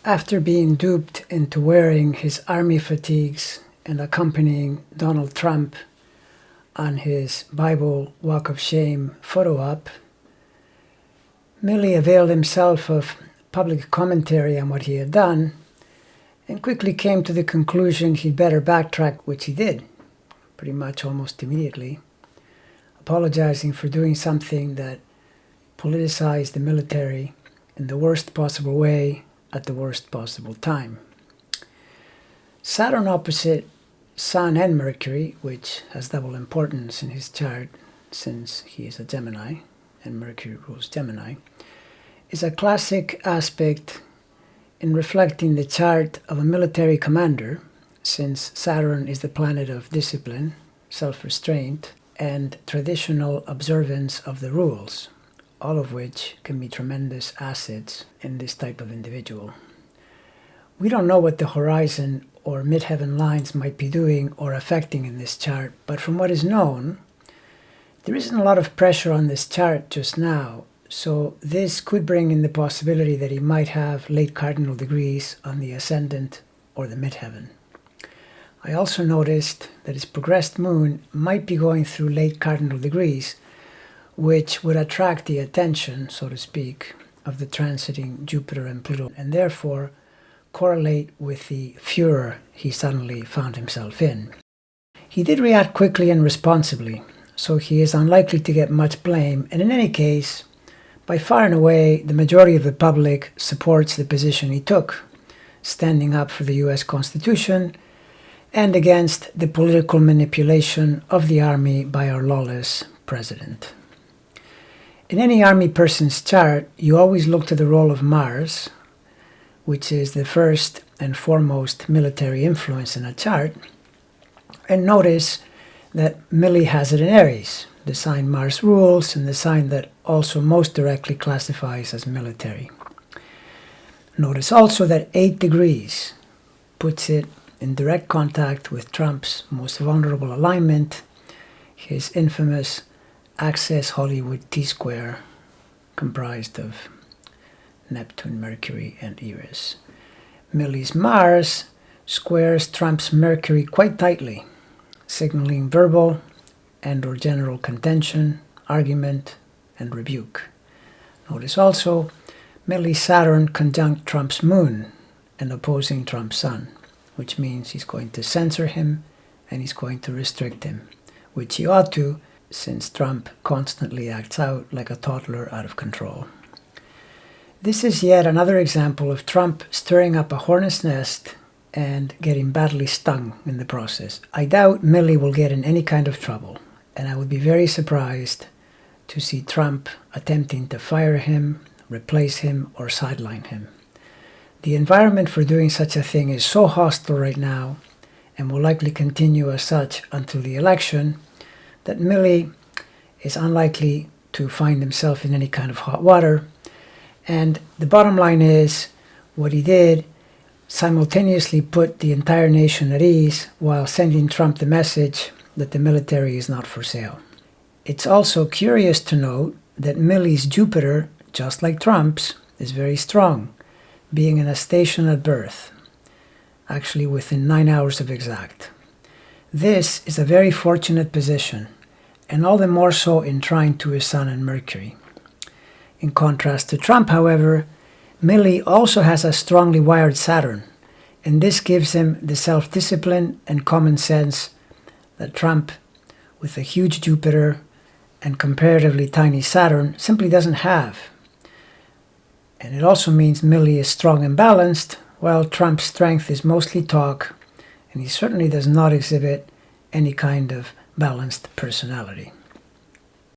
After being duped into wearing his army fatigues and accompanying Donald Trump on his Bible Walk of Shame photo op, Milley availed himself of public commentary on what he had done and quickly came to the conclusion he'd better backtrack, which he did, pretty much almost immediately, apologizing for doing something that politicized the military in the worst possible way at the worst possible time. Saturn opposite Sun and Mercury, which has double importance in his chart since he is a Gemini and Mercury rules Gemini, is a classic aspect in reflecting the chart of a military commander, since Saturn is the planet of discipline, self-restraint, and traditional observance of the rules, all of which can be tremendous assets in this type of individual. We don't know what the horizon or midheaven lines might be doing or affecting in this chart, but from what is known, there isn't a lot of pressure on this chart just now, so this could bring in the possibility that he might have late cardinal degrees on the ascendant or the midheaven. I also noticed that his progressed moon might be going through late cardinal degrees, which would attract the attention, so to speak, of the transiting Jupiter and Pluto, and therefore correlate with the furor he suddenly found himself in. He did react quickly and responsibly, so he is unlikely to get much blame, and in any case, by far and away, the majority of the public supports the position he took, standing up for the US Constitution and against the political manipulation of the army by our lawless president. In any army person's chart, you always look to the role of Mars, which is the first and foremost military influence in a chart, and notice that Milley has it in Aries, the sign Mars rules and the sign that also most directly classifies as military. Notice also that 8 degrees puts it in direct contact with Trump's most vulnerable alignment, his infamous Access Hollywood T-square, comprised of Neptune, Mercury, and Eris. Milley's Mars squares Trump's Mercury quite tightly, signaling verbal and or general contention, argument, and rebuke. Notice also Milley's Saturn conjunct Trump's Moon and opposing Trump's Sun, which means he's going to censor him and he's going to restrict him, which he ought to, since Trump constantly acts out like a toddler out of control. This is yet another example of Trump stirring up a hornet's nest and getting badly stung in the process. I doubt Milley will get in any kind of trouble, and I would be very surprised to see Trump attempting to fire him, replace him, or sideline him. The environment for doing such a thing is so hostile right now, and will likely continue as such until the election, that Milley is unlikely to find himself in any kind of hot water. And the bottom line is, what he did simultaneously put the entire nation at ease while sending Trump the message that the military is not for sale. It's also curious to note that Milley's Jupiter, just like Trump's, is very strong, being in a station at birth, actually within 9 hours of exact. This is a very fortunate position, and all the more so in trine to his Sun and Mercury. In contrast to Trump, however, Milley also has a strongly wired Saturn, and this gives him the self-discipline and common sense that Trump, with a huge Jupiter and comparatively tiny Saturn, simply doesn't have. And it also means Milley is strong and balanced, while Trump's strength is mostly talk, and he certainly does not exhibit any kind of balanced personality.